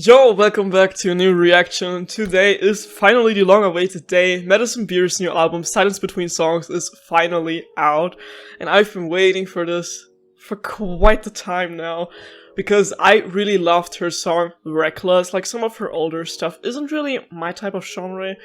Yo, welcome back to a new reaction. Today is finally the long-awaited day. Madison Beer's new album, Silence Between Songs, is finally out. And I've been waiting for this for quite the time now. Because I really loved her song, Reckless. Like, some of her older stuff isn't really my type of genre.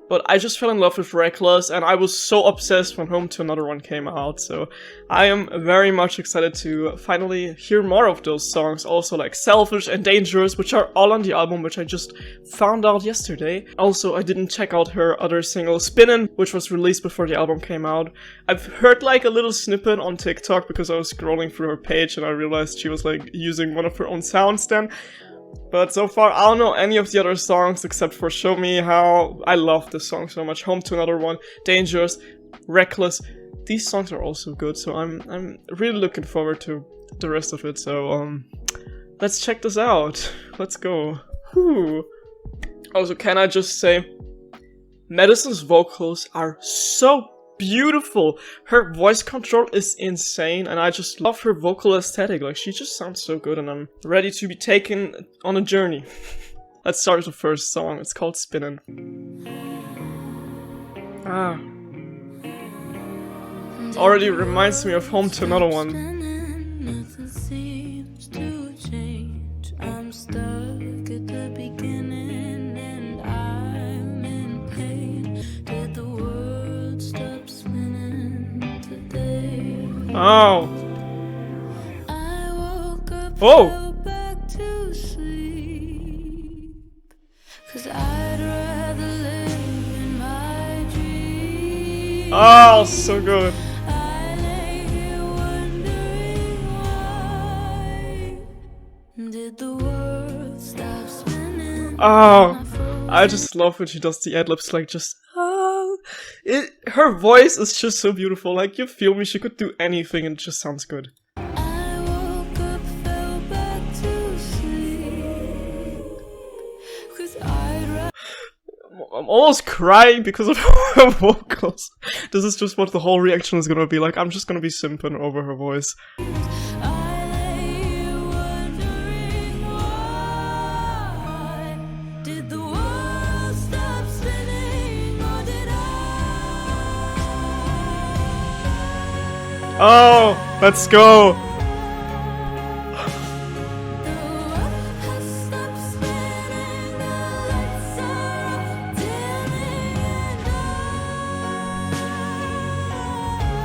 But I just fell in love with Reckless, and I was so obsessed when Home to Another One came out, so I am very much excited to finally hear more of those songs, also like Selfish and Dangerous, which are all on the album, which I just found out yesterday. Also, I didn't check out her other single, Spinnin, which was released before the album came out. I've heard like a little snippet on TikTok because I was scrolling through her page and I realized she was like using one of her own sounds then. But so far, I don't know any of the other songs except for Show Me How. I love this song so much. Home to Another One, Dangerous, Reckless. These songs are also good, so I'm really looking forward to the rest of it. So, let's check this out. Let's go. Whew. Also, can I just say, Madison's vocals are so beautiful. Her voice control is insane, and I just love her vocal aesthetic. Like, she just sounds so good, and I'm ready to be taken on a journey. Let's start with the first song. It's called Spinnin'. It already reminds me of Home to Another One. Oh. Oh. Oh, so good. Oh, I just love when she does the ad-libs, like just her voice is just so beautiful. Like, you feel me, she could do anything and it just sounds good. I'm almost crying because of her vocals. This is just what the whole reaction is gonna be like. I'm just gonna be simping over her voice. Oh, let's go!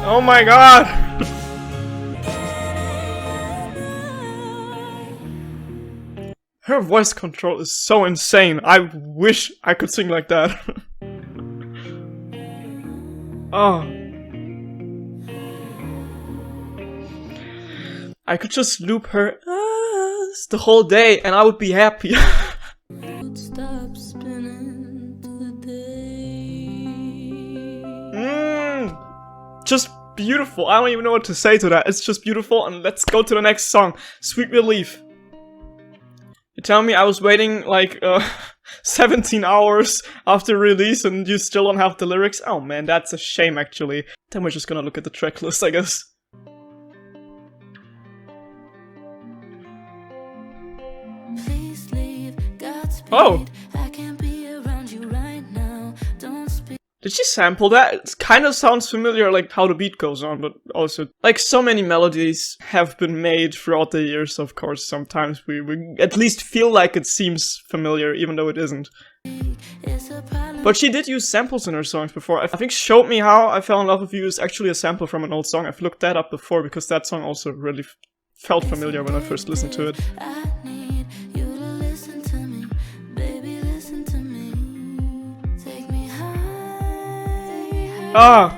Oh my god! Her voice control is so insane. I wish I could sing like that. Oh. I could just loop her the whole day and I would be happy. Just beautiful. I don't even know what to say to that. It's just beautiful, and let's go to the next song. Sweet Relief. You tell me I was waiting like 17 hours after release and you still don't have the lyrics? Oh man, that's a shame actually. Then we're just gonna look at the track list, I guess. Oh! Did she sample that? It kind of sounds familiar, like how the beat goes on, but also, like, so many melodies have been made throughout the years, of course. Sometimes we at least feel like it seems familiar, even though it isn't. But she did use samples in her songs before. I think Showed Me How I Fell in Love With You is actually a sample from an old song. I've looked that up before because that song also really felt familiar when I first listened to it. Ah!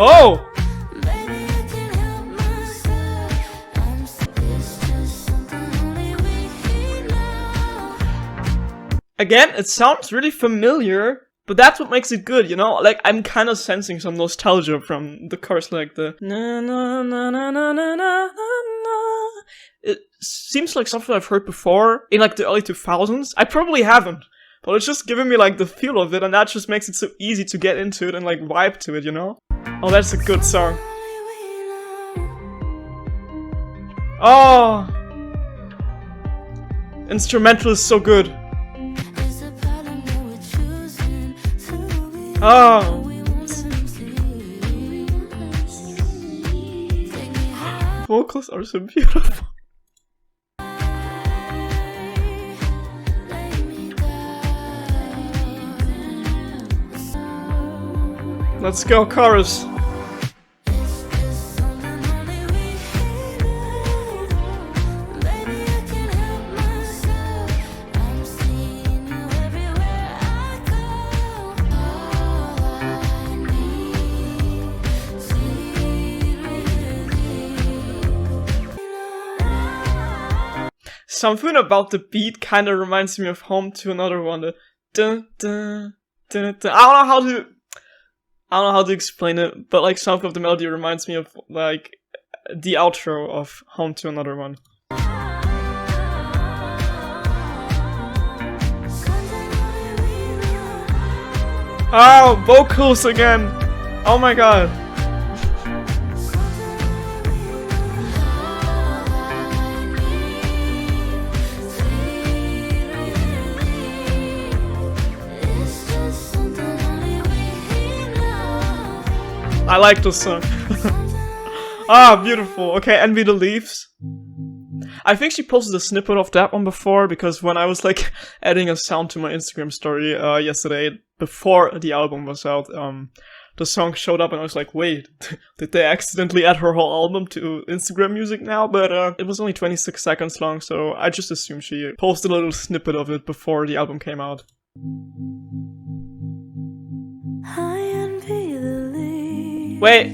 Oh! Again, it sounds really familiar. But that's what makes it good, you know? Like, I'm kind of sensing some nostalgia from the chorus, like the na na na na na na na na. it seems like something I've heard before in like the early 2000s. I probably haven't, but it's just giving me like the feel of it, and that just makes it so easy to get into it and like vibe to it, you know? Oh, that's a good song. Oh! Instrumental is so good. Oh! Vocals are so beautiful. Let's go, chorus. Something about the beat kind of reminds me of Home to Another One. The dun, dun, dun, dun. I don't know how to explain it, but like something of the melody reminds me of like the outro of Home to Another One. Oh, vocals again! Oh my god. I like this song. Ah, beautiful. Okay, Envy the Leaves. I think she posted a snippet of that one before, because when I was like adding a sound to my Instagram story yesterday, before the album was out, the song showed up and I was like, wait, did they accidentally add her whole album to Instagram music now? But it was only 26 seconds long, so I just assumed she posted a little snippet of it before the album came out. Wait,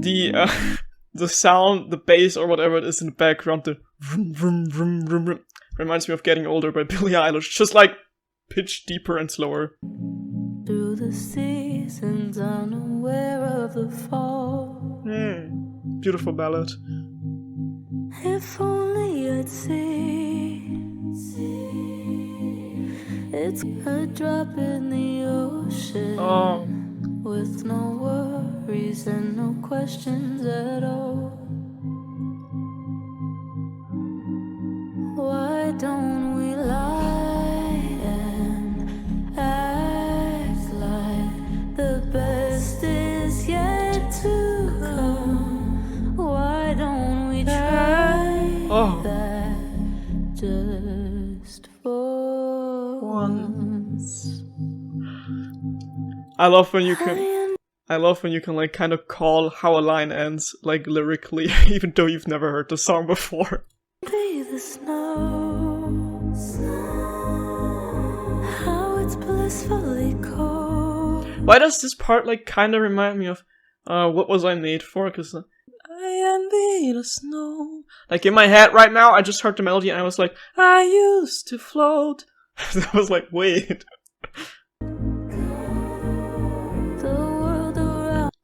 the sound, the bass or whatever it is in the background, the vroom, vroom, vroom, vroom, vroom, reminds me of Getting Older by Billie Eilish, just like pitch deeper and slower. Through the seasons, unaware of the fall. Beautiful ballad. If only I'd see, it's a drop in the ocean. Oh. With no worries and no questions at all. Why don't we lie and act like the best is yet to come? Why don't we try that just for once? I love when you can like kind of call how a line ends, like lyrically, even though you've never heard the song before. Be the snow, how it's blissfully cold. Why does this part like kind of remind me of What Was I Made For? Because I envy the snow. Like in my head right now, I just heard the melody and I was like, I used to float. I was like, wait.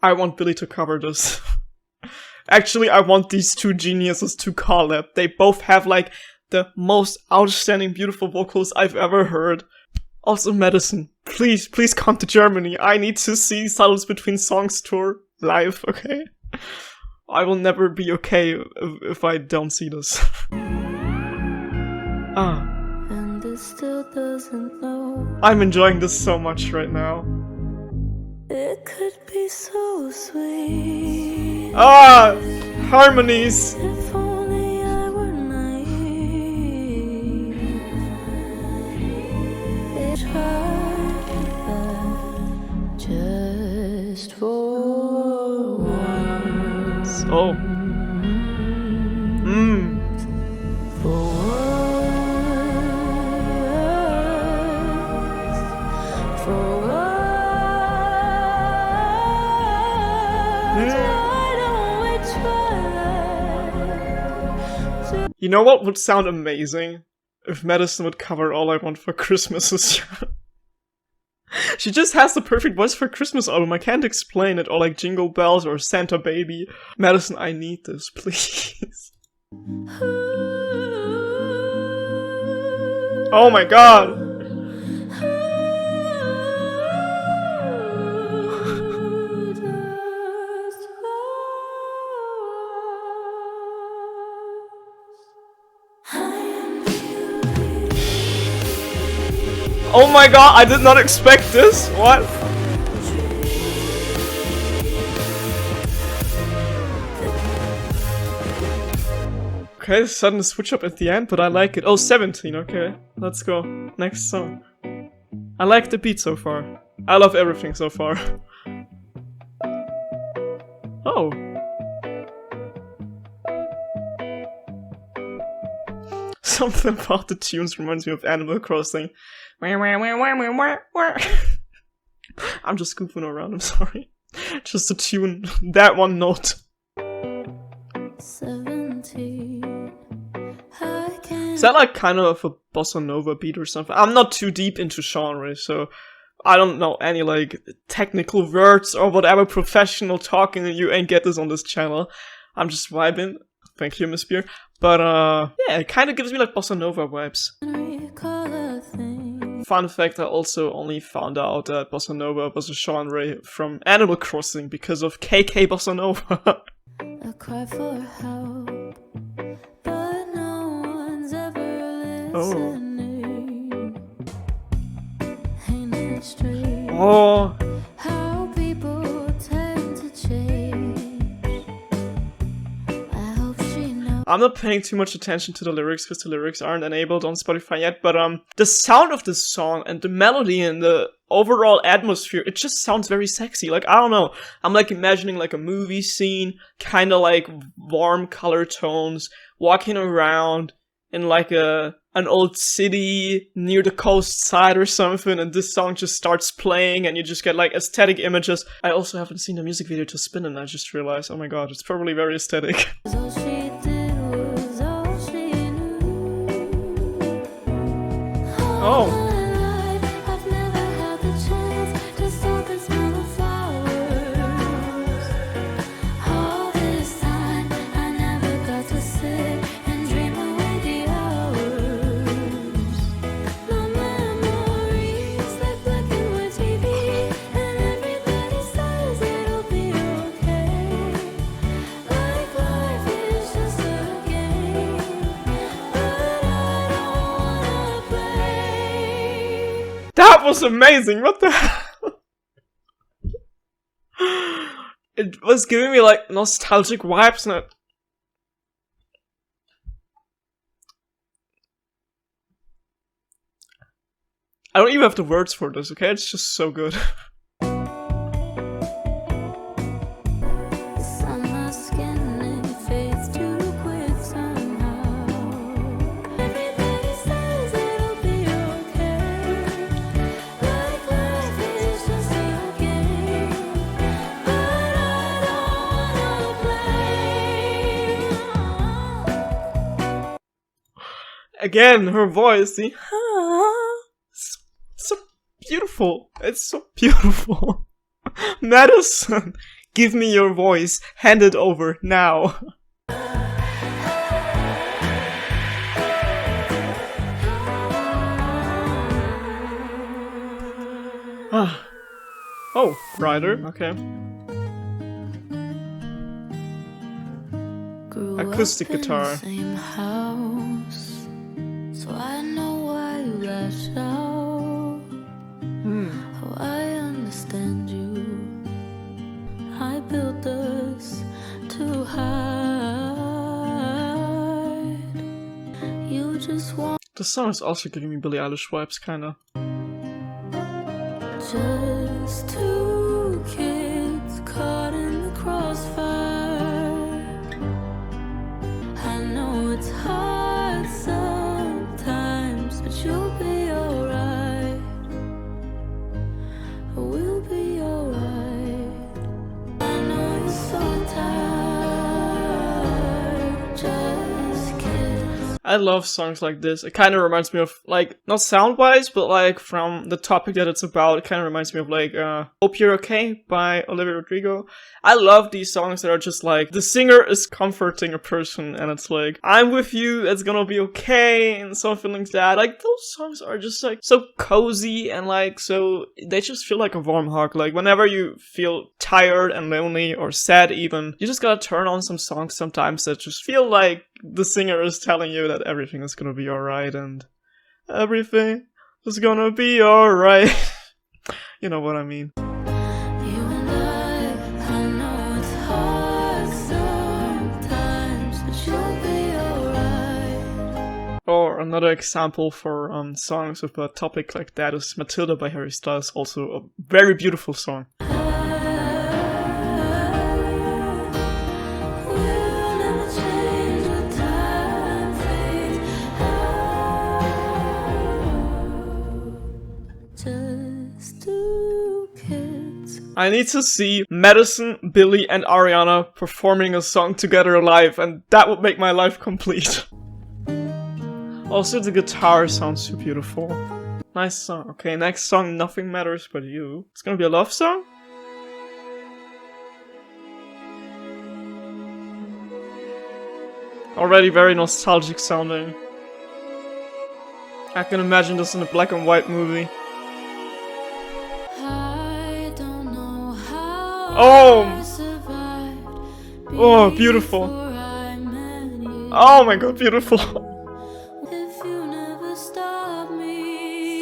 I want Billie to cover this. Actually, I want these two geniuses to collab. They both have like the most outstanding beautiful vocals I've ever heard. Also, Madison, please come to Germany. I need to see Silence Between Songs tour live, okay? I will never be okay if I don't see this. And it still doesn't know. I'm enjoying this so much right now. It could be so sweet. Ah, harmonies. If only I were naive. Just for once. Oh. For once. For once. You know what would sound amazing? If Madison would cover All I Want for Christmas this year. She just has the perfect voice for a Christmas album. I can't explain it. Or like Jingle Bells or Santa Baby. Madison, I need this, please. Oh my god! Oh my god, I did not expect this! What? Okay, sudden switch up at the end, but I like it. Oh, 17, okay. Let's go. Next song. I like the beat so far. I love everything so far. Oh. Something about the tunes reminds me of Animal Crossing. I'm just goofing around, I'm sorry. Just to tune that one note. 17. Is that like kind of a bossa nova beat or something? I'm not too deep into genre, so I don't know any like technical words or whatever professional talking, and you ain't get this on this channel. I'm just vibing. Thank you, Miss Beer. But yeah, it kind of gives me like bossa nova vibes. Fun fact, I also only found out that bossa nova was a genre from Animal Crossing because of KK Bossa Nova. I cry for help, but no one's ever listening. Ain't it strange how people tend to change? I hope she knows. I'm not paying too much attention to the lyrics because the lyrics aren't enabled on Spotify yet, but the sound of this song and the melody and the overall atmosphere, it just sounds very sexy. Like, I don't know, I'm like imagining like a movie scene, kind of like warm color tones, walking around in like an old city near the coast side or something, and this song just starts playing and you just get like aesthetic images. I also haven't seen the music video to Spinnin', I just realized. Oh my god, it's probably very aesthetic. All she did was all she knew. Oh. I've never had the chance to stop and smell the flowers. All this time I never got to sit and dream away the hours. My memories like black and white TV, and everybody says it'll be okay. Like life is just a game, but I don't wanna play. That was amazing! What the hell? It was giving me like nostalgic vibes and I don't even have the words for this, okay? It's just so good. Summer skin and fades too quick somehow. Everybody says it'll be okay. Like life is just a game, but I don't wanna play. Again, her voice, see? So beautiful. It's so beautiful. Madison, give me your voice. Hand it over now. Oh, Ryder, okay. Grew Acoustic up in guitar. the same house, so I know why you lash out. Oh, I understand you. I built us to hide. You just want The song is also giving me Billie Eilish vibes, kinda. just two kids caught in the crossfire. I know it's hard sometimes, but you'll be alright. We'll be alright. I know you're so tired. Just kiss. I I love songs like this. It kind of reminds me of, like, not sound-wise, but like from the topic that it's about, it kind of reminds me of like Hope You're Okay by Olivia Rodrigo. I love these songs that are just like, the singer is comforting a person and it's like, I'm with you, it's gonna be okay, and something like that. Like, those songs are just like so cozy and like, so they just feel like a warm hug. Like, whenever you feel tired and lonely or sad even, you just gotta turn on some songs sometimes that just feel like the singer is telling you that everything is gonna be alright and everything is gonna be alright. You know what I mean. You and I know it's hard sometimes, but you'll be alright. Or another example for songs with a topic like that is Matilda by Harry Styles, also a very beautiful song. I need to see Madison, Billy, and Ariana performing a song together live, and that would make my life complete. Also, the guitar sounds so beautiful. Nice song. Okay, next song, Nothing Matters But You. It's gonna be a love song? Already very nostalgic sounding. I can imagine this in a black and white movie. Oh, beautiful. Oh my god, beautiful. If you never stop me,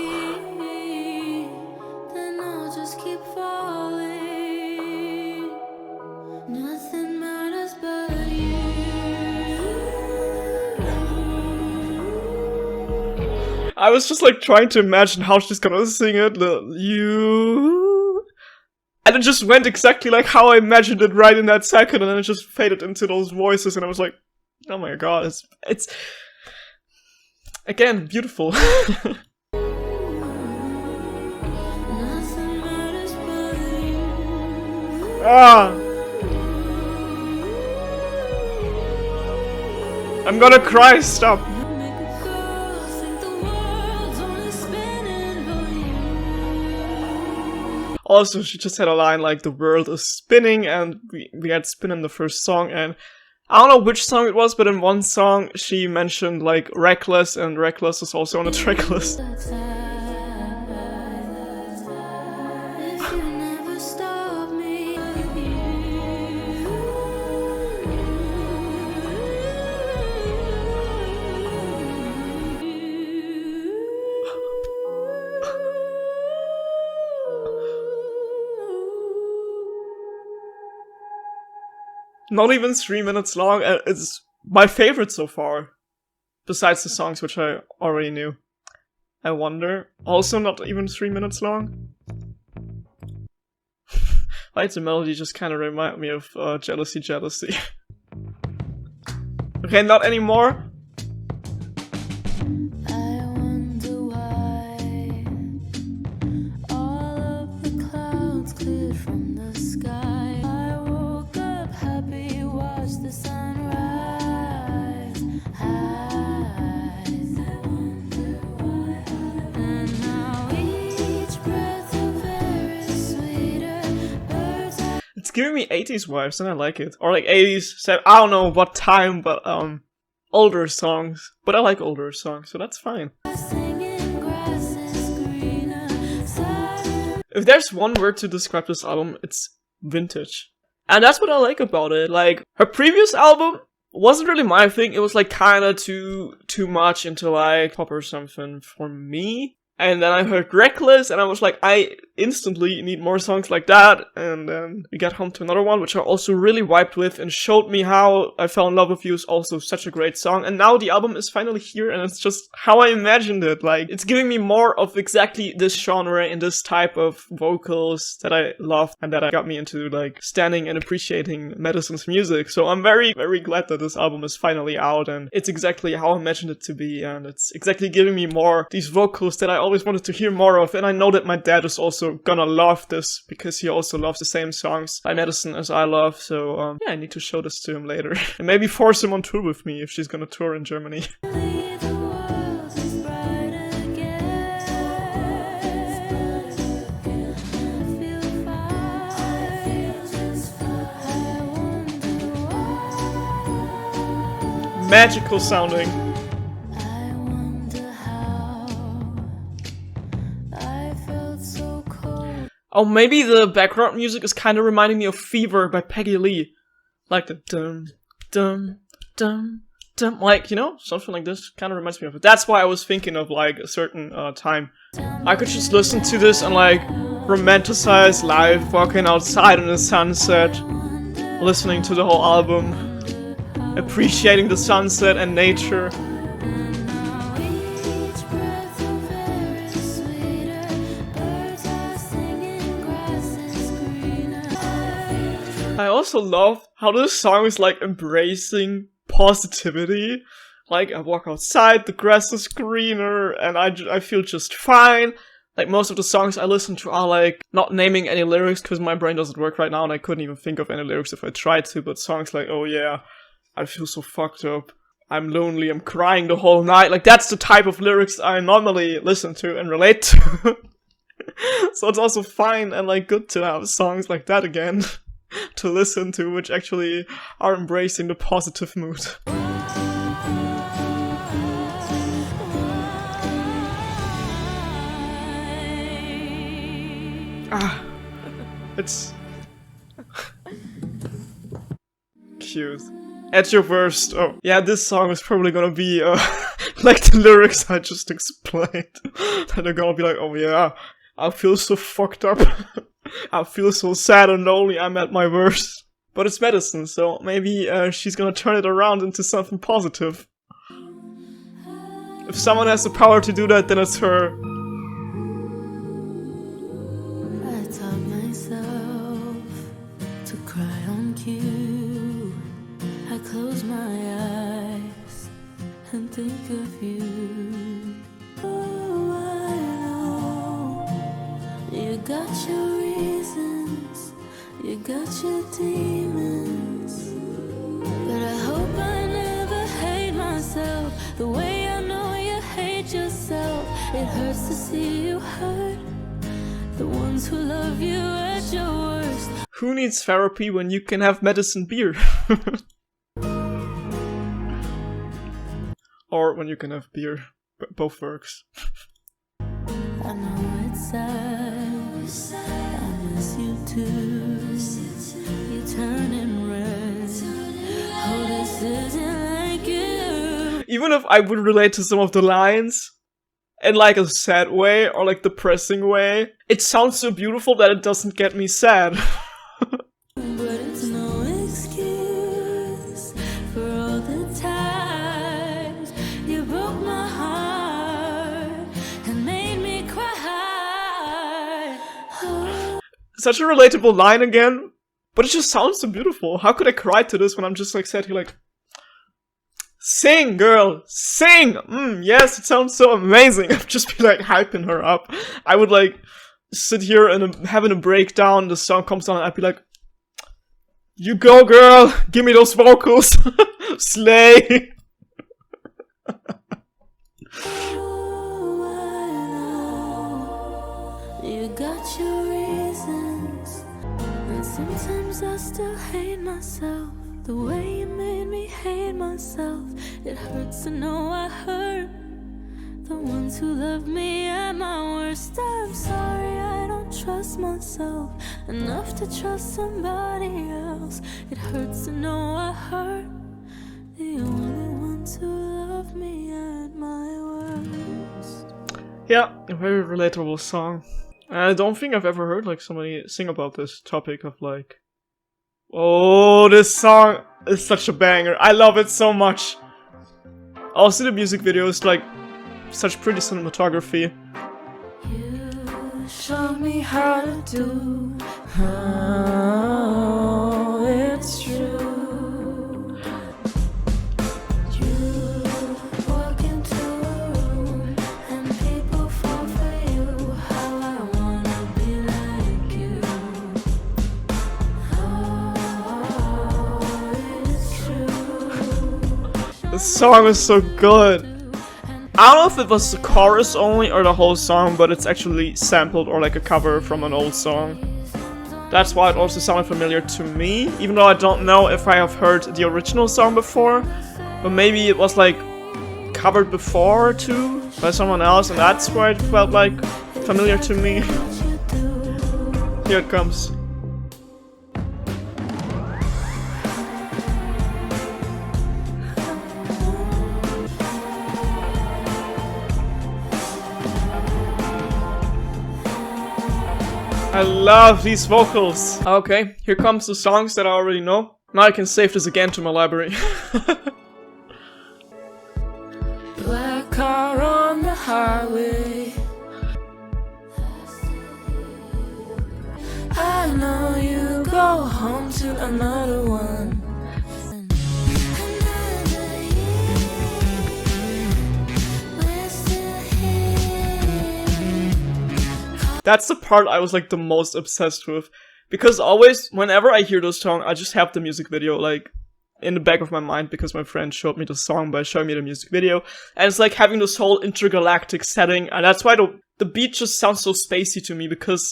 then I'll just keep falling. Nothing matters but you. I was just like trying to imagine how she's gonna sing it. You. And it just went exactly like how I imagined it right in that second, and then it just faded into those voices, and I was like, oh my god, it's again, beautiful. Nothing matters but you. Ah! I'm gonna cry, stop. Make a girl think the world's only spinning for you. Also, she just had a line like, the world is spinning, and we had spin in the first song, and I don't know which song it was, but in one song she mentioned like Reckless, and Reckless is also on the track list. If you never stop me, Not even 3 minutes long, and it's my favorite so far. Besides the songs which I already knew. I wonder. Also not even 3 minutes long. Why the melody just kind of remind me of Jealousy, Jealousy. Okay, not anymore. I wonder why all of the clouds cleared from the sky. I woke up happy, watched the sunrise. I wonder why. And now each breath of air is sweeter. Birds are It's giving me 80s vibes, and I like it. Or like 80s, I don't know what time, but older songs. But I like older songs, so that's fine. singing, grass is greener. Silent If there's one word to describe this album, it's vintage. And that's what I like about it. Like, her previous album wasn't really my thing. It was like kinda too much into like pop or something for me. And then I heard Reckless, and I was like, I instantly need more songs like that. And then we got home to another one, which I also really vibed with and showed me how I Fell in Love with You is also such a great song. And now the album is finally here, and it's just how I imagined it. Like, it's giving me more of exactly this genre and this type of vocals that I love, and that got me into like standing and appreciating Madison's music. So I'm very, very glad that this album is finally out, and it's exactly how I imagined it to be, and it's exactly giving me more these vocals that I always wanted to hear more of. And I know that my dad is also gonna love this, because he also loves the same songs by Madison as I love. So yeah, I need to show this to him later. And maybe force him on tour with me if she's gonna tour in Germany. magical sounding. I wonder how I felt so cold. Oh, maybe the background music is kind of reminding me of Fever by Peggy Lee. Like the dum, dum, dum, dum. Like, you know, something like this kind of reminds me of it. That's why I was thinking of like a certain time. I could just listen to this and like romanticize life, walking outside in the sunset, listening to the whole album, appreciating the sunset and nature. Each breath of air is sweeter. Birds are singing, grass is greener. I also love how this song is like embracing positivity. Like, I walk outside, the grass is greener, and I feel just fine. Like, most of the songs I listen to are like not naming any lyrics because my brain doesn't work right now and I couldn't even think of any lyrics if I tried to, but songs like, oh yeah, I feel so fucked up, I'm lonely, I'm crying the whole night. Like, that's the type of lyrics I normally listen to and relate to. So it's also fine and like good to have songs like that again to listen to, which actually are embracing the positive mood. Ah, it's cute. At your worst. Oh, yeah, this song is probably gonna be like the lyrics I just explained. And they're gonna be like, oh yeah, I feel so fucked up. I feel so sad and lonely, I'm at my worst. But it's Madison, so maybe she's gonna turn it around into something positive. If someone has the power to do that, then it's her. I taught myself to cry on cue. I close my eyes and think of you. Oh, I know you got your reasons, you got your demons, but I hope I never hate myself the way I know you hate yourself. It hurts to see you hurt the ones who love you at your worst. Who needs therapy when you can have Madison beer? Or when you can have beer. Both works. I know it's sad, I miss you too. You turning red. Oh, this isn't like you. Even if I would relate to some of the lines in like a sad way or like depressing way, it sounds so beautiful that it doesn't get me sad. But it's no excuse for all the times you broke my heart and made me cry. Oh. Such a relatable line again, but it just sounds so beautiful. How could I cry to this when I'm just like sat here like, sing, girl, sing! Yes, it sounds so amazing. I'd just be like hyping her up. I would like sit here and having a breakdown, the song comes on and I'd be like, you go, girl, give me those vocals. Slay. Oh, I know you got your reasons, and sometimes I still hate myself the way you made me hate myself. It hurts to know I hurt the ones who love me at my worst. I'm sorry I don't trust myself enough to trust somebody else. It hurts to know I hurt the only ones who love me at my worst. Yeah, a very relatable song. I don't think I've ever heard like somebody sing about this topic of like, oh, this song is such a banger. I love it so much. Also, the music video is like such pretty cinematography. You showed me how to do. Oh, it's true. You walk into a room and people fall for you. How I wanna be like you. Oh, it's true. This song is so good. I don't know if it was the chorus only or the whole song, but it's actually sampled or like a cover from an old song. That's why it also sounded familiar to me, even though I don't know if I have heard the original song before. But maybe it was like covered before too by someone else, and that's why it felt like familiar to me. Here it comes. I love these vocals. Okay, here comes the songs that I already know. Now I can save this again to my library. Black car on the highway. I know you go home to another one. That's the part I was like the most obsessed with. Because always, whenever I hear this song, I just have the music video like in the back of my mind because my friend showed me the song by showing me the music video. And it's like having this whole intergalactic setting, and that's why the beat just sounds so spacey to me, because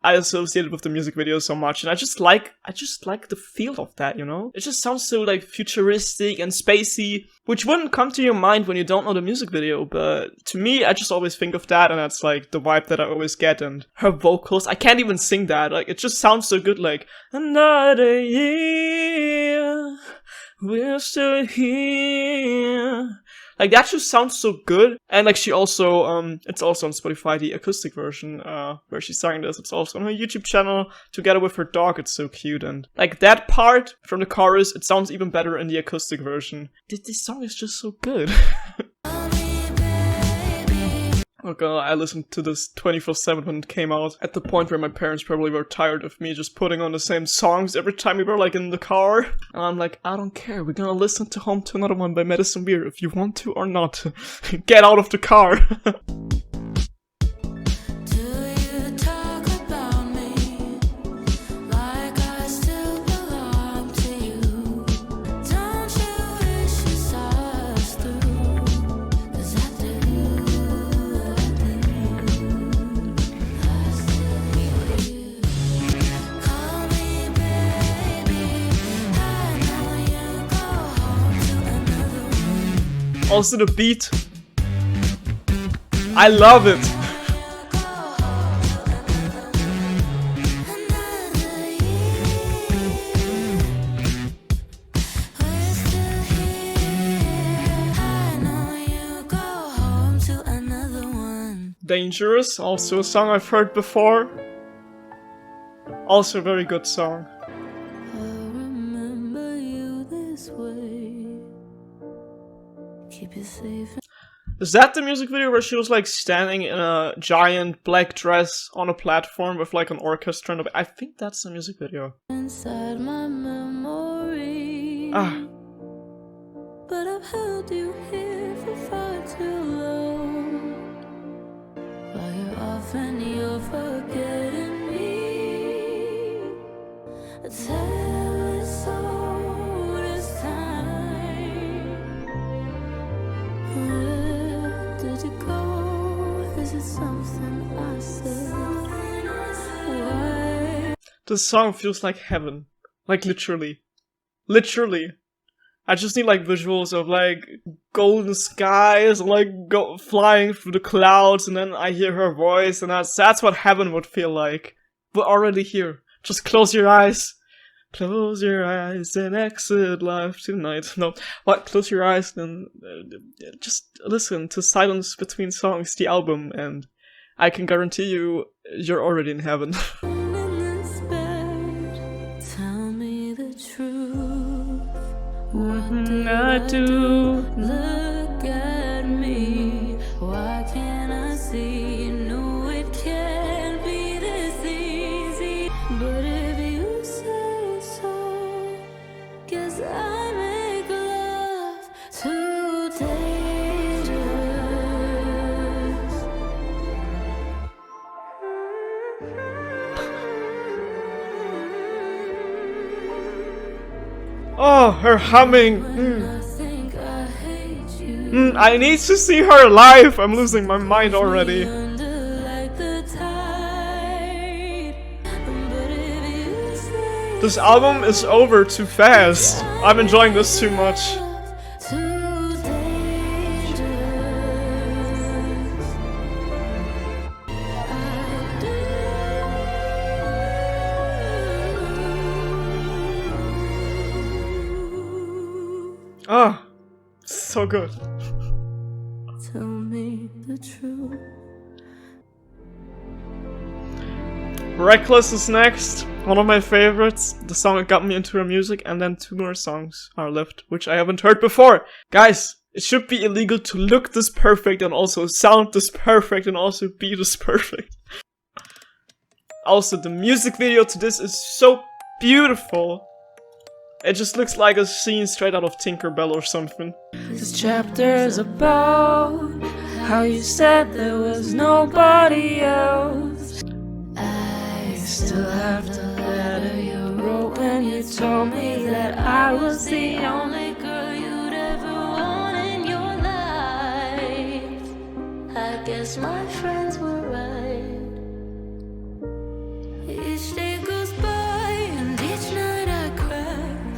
I associate it with the music video so much, and I just like the feel of that, you know? It just sounds so like futuristic and spacey, which wouldn't come to your mind when you don't know the music video, but to me, I just always think of that, and that's like the vibe that I always get. And her vocals, I can't even sing that, like it just sounds so good, like another year, we're still here. Like, that just sounds so good. And like, she also, it's also on Spotify, the acoustic version, where she sang this. It's also on her YouTube channel, together with her dog. It's so cute. And like, that part from the chorus, it sounds even better in the acoustic version. This song is just so good. Okay, I listened to this 24/7 when it came out, at the point where my parents probably were tired of me just putting on the same songs every time we were like in the car. And I'm like, I don't care, we're gonna listen to Home to Another One by Madison Beer if you want to or not. Get out of the car. Also the beat, I love it. Dangerous, also a song I've heard before. Also a very good song. Is that the music video where she was like standing in a giant black dress on a platform with like an orchestra? And I think that's the music video. Inside my memory. But I've held you here for far too long. While you're off and you're forgetting me. Tell us so this time. Where did you go? Is it something I said? Why? This song feels like heaven. Like literally. Literally. I just need like visuals of like golden skies, like flying through the clouds, and then I hear her voice, and that's what heaven would feel like. We're already here. Just close your eyes. Close your eyes and exit life tonight. No, what? Close your eyes and just listen to Silence Between Songs, the album, and I can guarantee you, you're already in heaven. In this bed, tell me the truth. What did I do? Look at me. Why can't I see? No, it can't be this easy. But if you say so, guess I make love too dangerous. Oh, her humming. I think I hate you. I need to see her live. I'm losing my mind already. Under like the tide. But if you say This album is over too fast. I'm enjoying this too much. too Ah, so good. Tell me the truth. Reckless is next, one of my favorites, the song that got me into her music, and then 2 more songs are left, which I haven't heard before. Guys, it should be illegal to look this perfect and also sound this perfect and also be this perfect. Also, the music video to this is so beautiful. It just looks like a scene straight out of Tinkerbell or something. This chapter is about how you said there was nobody else. I still have the letter you wrote when you told me that I was the only girl you'd ever want in your life. I guess my friends were right. Each day goes by and each night I cry.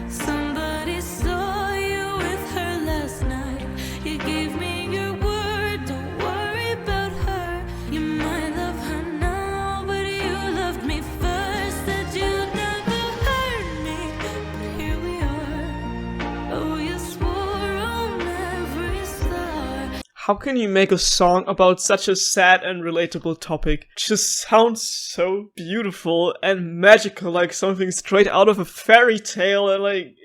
Somebody saw you with her last night. You gave me your word, don't worry about her. You might love her now, but you loved me first. Said you'd never hurt me, but here we are. Oh, you swore on every star. How can you make a song about such a sad and relatable topic? It just sounds so beautiful and magical, like something straight out of a fairy tale, and like,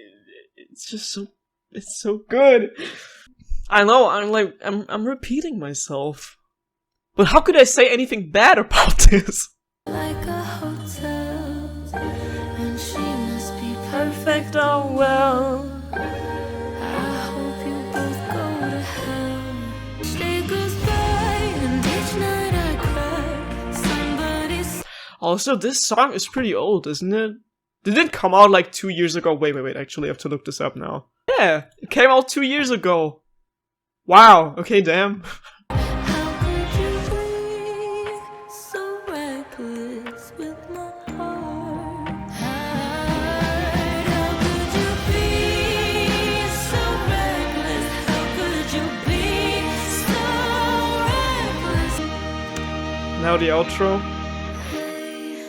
it's just so, it's so good. I know, I'm repeating myself. But how could I say anything bad about this? Like a hotel, and she must be perfect, oh well. I hope you both go to hell. Each day goes by and each night I cry. Somebody's Also, this song is pretty old, isn't it? Did it come out like 2 years ago? Wait, actually I have to look this up now. Yeah, it came out 2 years ago. Wow, okay, damn. how could you be so reckless with my heart? How could you be so reckless? How could you be so reckless? Now the outro. Hey,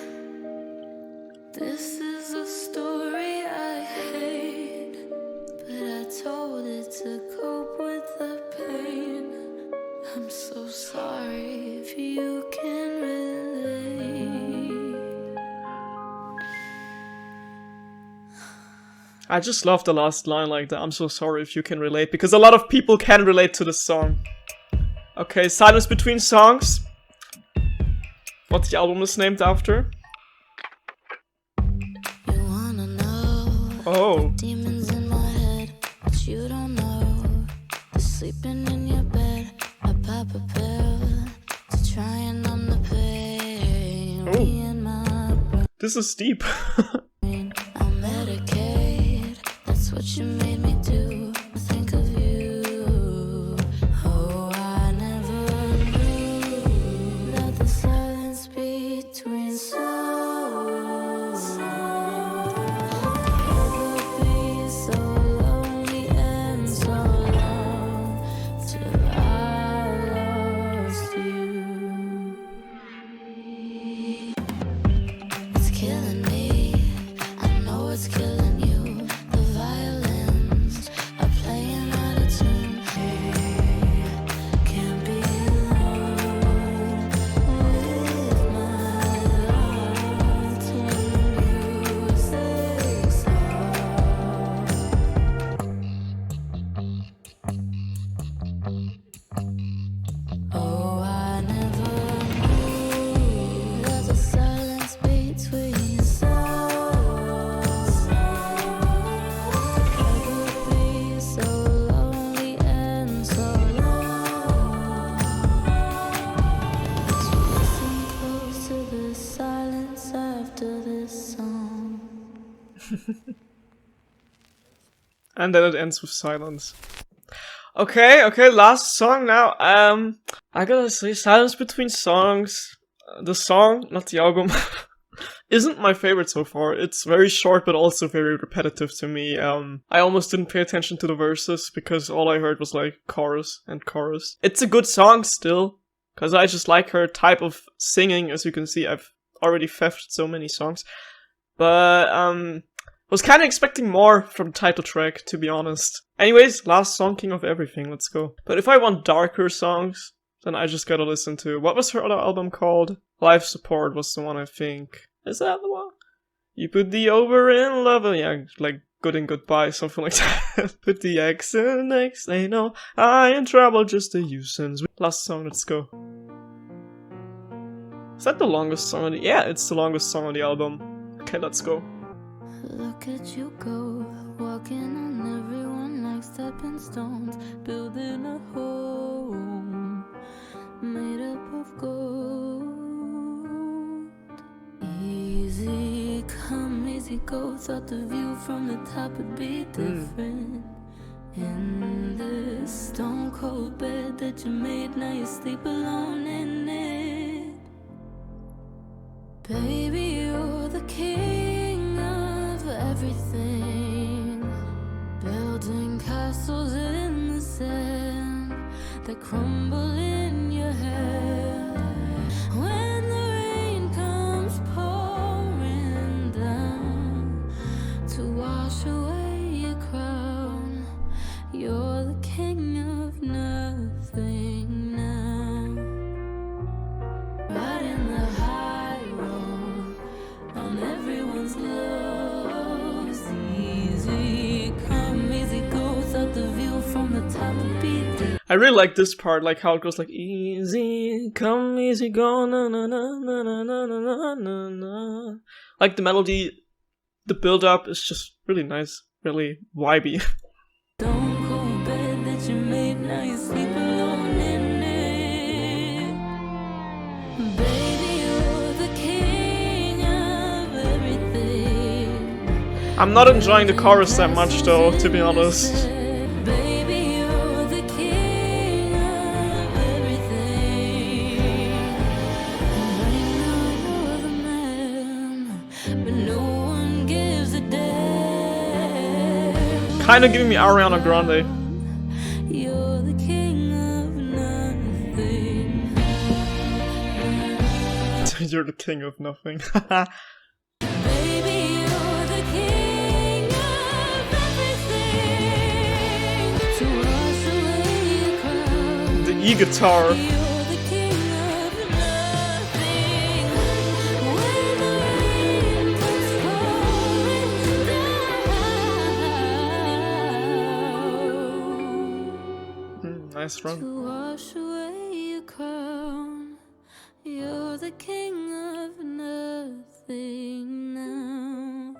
this is a story I hate, but I told it to cope with the pain. I'm so sorry if you can relate. I just love the last line like that. I'm so sorry if you can relate, because a lot of people can relate to this song. Okay, silence between songs. What the album is named after. You wanna know Oh. demons in my head, but you don't know. They're sleeping in your bed. I pop a pill to try and numb the pain. Oh. Me and my This is deep. brain, I'll medicate. That's what you made me do. I think of you. Oh, I never knew that the silence between souls would be so lonely and so long till I lost you. It's killing me. I know it's killing you. The violins are playing out of tune. Can't be alone with my thoughts when you say so. Oh, I never knew there's a silence between souls. I would be so lonely and so long. So listen close to the silence after this song. And then it ends with silence. Okay, last song now. I gotta say, silence between songs. The song, not the album, isn't my favorite so far. It's very short, but also very repetitive to me. I almost didn't pay attention to the verses because all I heard was like chorus and chorus. It's a good song still, because I just like her type of singing. As you can see, I've already theft so many songs. But Was kind of expecting more from title track, to be honest. Anyways, last song, King of Everything, let's go. But if I want darker songs, then I just gotta listen to, what was her other album called? Life Support was the one, I think. Is that the one? You put the over in love, yeah, like Good and Goodbye, something like that. Put the X in X, they know I in trouble, just a nuisance. Last song, let's go. Is that the longest song on the... Yeah, it's the longest song on the album. Okay, let's go. Look at you go, walking on everyone like stepping stones, building a home made up of gold. Easy come, easy go, thought the view from the top would be different. In this stone cold bed that you made, now you sleep alone in it. Baby, you're the king of everything, building castles in the sand that crumble in your hand. When the rain comes pouring down to wash away your crown, you're the king of nothing now. Riding the high road on everyone's lows. Easy come, easy go, thought the view from the top would be different. I really like this part, like how it goes like easy come, easy go, na na na na na na na na na. Like the melody, the build up is just really nice, really vibey. Don't go bed that you made, now you sleep alone in it. Baby, you're the king of everything. I'm not enjoying the chorus that much though, to be honest. Baby, you're the king of everything. And I know you're the man, but no one gives a damn. Kinda giving me Ariana Grande. You're the king of nothing. You're the king of nothing. Baby, you're the king of everything. To wash away your crown. The e-guitar. You're the king of nothing. When the rain comes pouring down Nice run. to wash away your crown, you're the king of nothing now.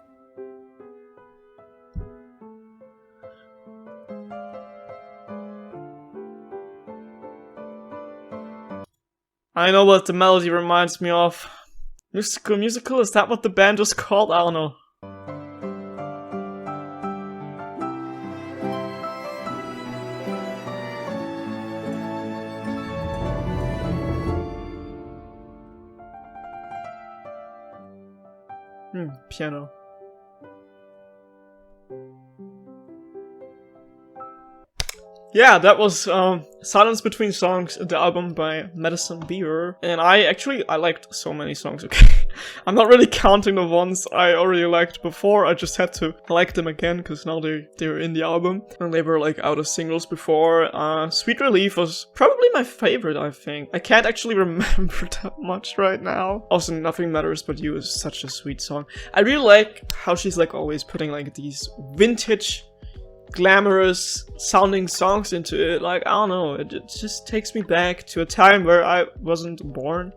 I know what the melody reminds me of. Musical? Is that what the band was called? I don't know. Piano. Yeah, that was Silence Between Songs, the album by Madison Beer. And I liked so many songs, okay? I'm not really counting the ones I already liked before, I just had to like them again, because now they're in the album. And they were like out of singles before. Sweet Relief was probably my favorite, I think. I can't actually remember that much right now. Also, Nothing Matters But You is such a sweet song. I really like how she's like always putting like these vintage glamorous sounding songs into it. Like, I don't know, it just takes me back to a time where I wasn't born.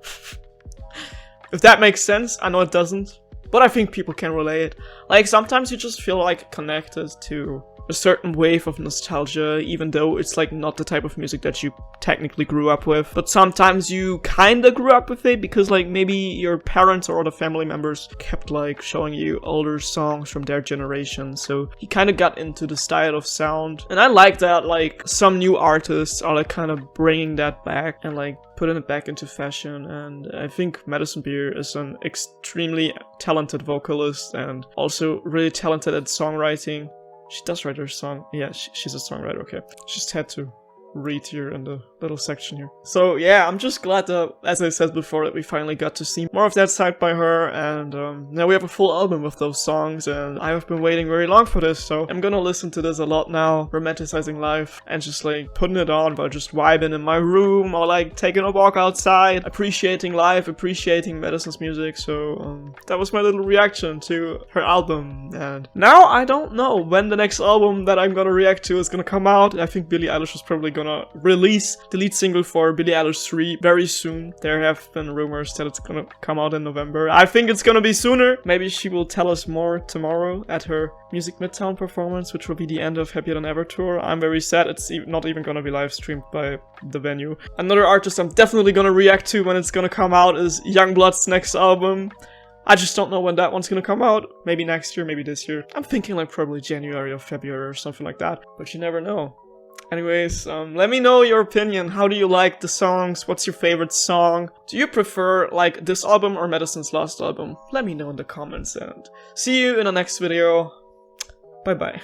If that makes sense. I know it doesn't, but I think people can relate. Like, sometimes you just feel like connected to a certain wave of nostalgia, even though it's like not the type of music that you technically grew up with. But sometimes you kinda grew up with it because like maybe your parents or other family members kept like showing you older songs from their generation, so you kinda got into the style of sound. And I like that like some new artists are like kind of bringing that back and like putting it back into fashion. And I think Madison Beer is an extremely talented vocalist and also really talented at songwriting. She does write her song. Yeah, she's a songwriter, okay. Just had to read here in the little section here. So yeah, I'm just glad that, as I said before, that we finally got to see more of that side by her, and now we have a full album with those songs, and I have been waiting very long for this, so I'm gonna listen to this a lot now, romanticizing life, and just like putting it on while just vibing in my room, or like taking a walk outside, appreciating life, appreciating Madison's music. So that was my little reaction to her album, and now I don't know when the next album that I'm gonna react to is gonna come out. I think Billie Eilish is probably gonna release the lead single for Billie Eilish 3 very soon. There have been rumors that it's gonna come out in November. I think it's gonna be sooner. Maybe she will tell us more tomorrow at her Music Midtown performance, which will be the end of Happier Than Ever tour. I'm very sad it's not even gonna be live streamed by the venue. Another artist I'm definitely gonna react to when it's gonna come out is Youngblood's next album. I just don't know when that one's gonna come out. Maybe next year, maybe this year. I'm thinking like probably January or February or something like that, but you never know. Anyways, let me know your opinion. How do you like the songs? What's your favorite song? Do you prefer like this album or Madison's last album? Let me know in the comments, and see you in the next video. Bye bye.